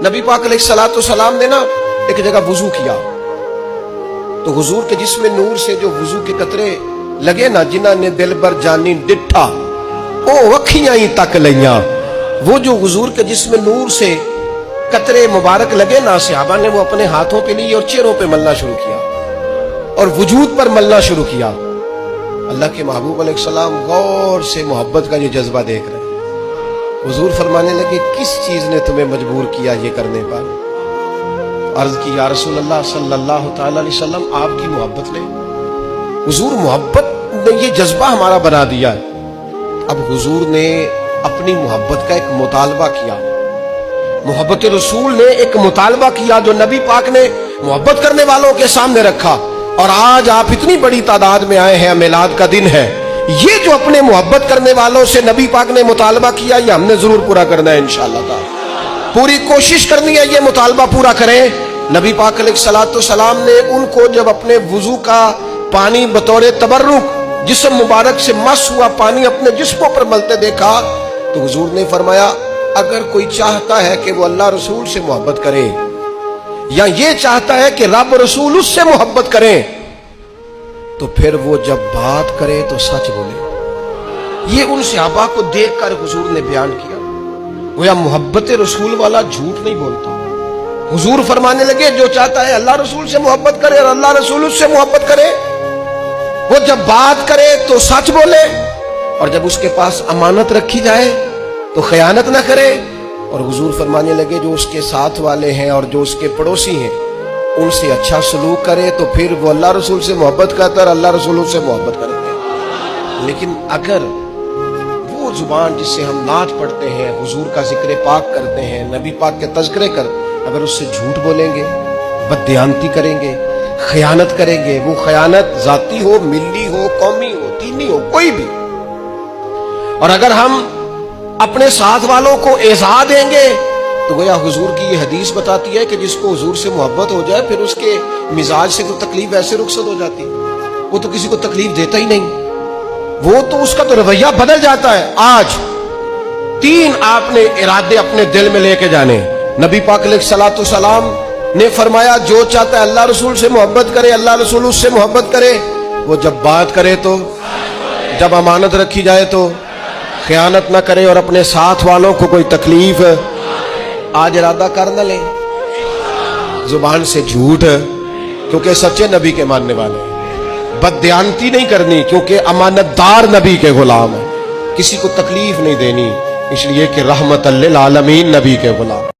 نبی پاک علیہ السلام نے نا ایک جگہ وضو کیا تو حضور کے جسم نور سے جو وضو کے قطرے لگے نا، جنہاں نے دل بر جانی ڈٹھا او وکھیاں ہی تک لیاں. وہ جو حضور کے جسم نور سے قطرے مبارک لگے نا، صحابہ نے وہ اپنے ہاتھوں پہ لیے اور چہروں پہ ملنا شروع کیا اور وجود پر ملنا شروع کیا. اللہ کے محبوب علیہ السلام غور سے محبت کا یہ جذبہ دیکھ رہے. حضور فرمانے لگے کس چیز نے تمہیں مجبور کیا یہ کرنے پر؟ عرض کی یا رسول اللہ صلی اللہ تعالی علیہ وسلم آپ کی محبت نے. حضور محبت نے یہ جذبہ ہمارا بنا دیا ہے. اب حضور نے اپنی محبت کا ایک مطالبہ کیا. محبت رسول نے ایک مطالبہ کیا جو نبی پاک نے محبت کرنے والوں کے سامنے رکھا. اور آج آپ اتنی بڑی تعداد میں آئے ہیں، میلاد کا دن ہے. یہ جو اپنے محبت کرنے والوں سے نبی پاک نے مطالبہ کیا، یہ ہم نے ضرور پورا کرنا ہے انشاءاللہ تعالی. پوری کوشش کرنی ہے یہ مطالبہ پورا کریں. نبی پاک علیہ السلام نے ان کو جب اپنے وضو کا پانی بطور تبرک جسم مبارک سے مس ہوا پانی اپنے جسموں پر ملتے دیکھا تو حضور نے فرمایا اگر کوئی چاہتا ہے کہ وہ اللہ رسول سے محبت کرے یا یہ چاہتا ہے کہ رب رسول اس سے محبت کریں تو پھر وہ جب بات کرے تو سچ بولے. یہ ان صحابہ کو دیکھ کر حضور نے بیان کیا. گویا محبت رسول والا جھوٹ نہیں بولتا. حضور فرمانے لگے جو چاہتا ہے اللہ رسول سے محبت کرے اور اللہ رسول اس سے محبت کرے، وہ جب بات کرے تو سچ بولے اور جب اس کے پاس امانت رکھی جائے تو خیانت نہ کرے. اور حضور فرمانے لگے جو اس کے ساتھ والے ہیں اور جو اس کے پڑوسی ہیں ان سے اچھا سلوک کرے تو پھر وہ اللہ رسول سے محبت کرتا ہے اور اللہ رسول سے محبت کرتے ہیں. لیکن اگر وہ زبان جس سے ہم نعت پڑھتے ہیں، حضور کا ذکر پاک کرتے ہیں، نبی پاک کے تذکرے کر، اگر اس سے جھوٹ بولیں گے، بددیانتی کریں گے، خیانت کریں گے، وہ خیانت ذاتی ہو، ملی ہو، قومی ہو، دینی ہو، کوئی بھی. اور اگر ہم اپنے ساتھ والوں کو ایذا دیں گے تو گویا حضور کی یہ حدیث بتاتی ہے کہ جس کو حضور سے محبت ہو جائے پھر اس کے مزاج سے تو تکلیف ایسے رخصت ہو جاتی ہے، وہ تو کسی کو تکلیف دیتا ہی نہیں، وہ تو اس کا تو رویہ بدل جاتا ہے. آج 3 آپ نے ارادے اپنے دل میں لے کے جانے. نبی پاک علیہ السلام نے فرمایا جو چاہتا ہے اللہ رسول سے محبت کرے، اللہ رسول اس سے محبت کرے. وہ جب بات کرے تو، جب امانت رکھی جائے تو خیانت نہ کرے اور اپنے ساتھ والوں کو کوئی تکلیف. آج ارادہ کر نہ لیں زبان سے جھوٹ کیونکہ سچے نبی کے ماننے والے ہیں. بددیانتی نہیں کرنی کیونکہ امانت دار نبی کے غلام ہیں. کسی کو تکلیف نہیں دینی اس لیے کہ رحمت للعالمین نبی کے غلام.